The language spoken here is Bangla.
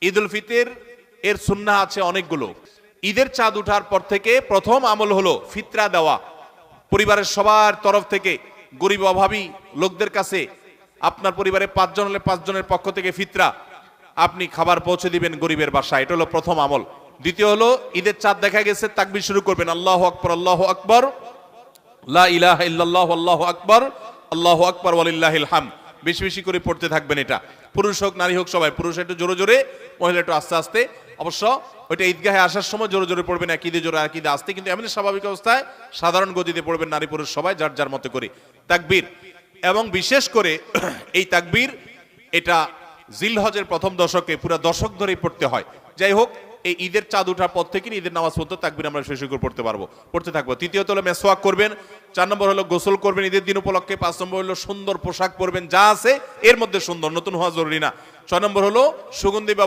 ঈদ উল ফিতর এর সুন্নাহ আছে অনেকগুলো। ঈদের চাঁদ ওঠার পর থেকে প্রথম আমল হলো ফিতরা দেওয়া। পরিবারের সবার তরফ থেকে গরিব অভাবী লোকদের কাছে, আপনার পরিবারে 5 জন হলে 5 জনের পক্ষ থেকে ফিতরা আপনি খাবার পৌঁছে দিবেন গরিবের বাসায়। এটা হলো প্রথম আমল। দ্বিতীয় হলো ঈদের চাঁদ দেখা গেছে, তাকবীর শুরু করবেন, আল্লাহু আকবার, আল্লাহু আকবার, লা ইলাহা ইল্লাল্লাহ, আল্লাহু আকবার, আল্লাহু আকবার, ওয়ালিল্লাহিল হামদ। বেশি বেশি করে পড়তে থাকবেন। এটা পুরুষ হোক নারী হোক সবাই, পুরুষ একটু জোরে জোরে, মহিলা একটু আস্তে আস্তে। অবশ্য ওইটা ঈদগাহে আসার সময় জোরে জোরে পড়বেন, একইদে জোরে একইদে আস্তে, কিন্তু এমনি স্বাভাবিক অবস্থায় সাধারণ গতিতে পড়বেন, নারী পুরুষ সবাই যার যার মতো করে তাকবীর। এবং বিশেষ করে এই তাকবীর এটা জিলহজের প্রথম দশকে পুরো দশক ধরেই পড়তে হয়। যাই হোক, এই ঈদের চাঁদ ওঠার পর থেকে ঈদের নামাজ পর্যন্ত তাকবীর আমরা শেষ করে পড়তে থাকবো। তৃতীয়ত হলো মেসওয়াক করবেন। 4 নম্বর হলো গোসল করবেন ঈদের দিন উপলক্ষে। 5 নম্বর হলো সুন্দর পোশাক পরবেন, যা আছে এর মধ্যে সুন্দর, নতুন হওয়া জরুরি না। 6 নম্বর হলো সুগন্ধি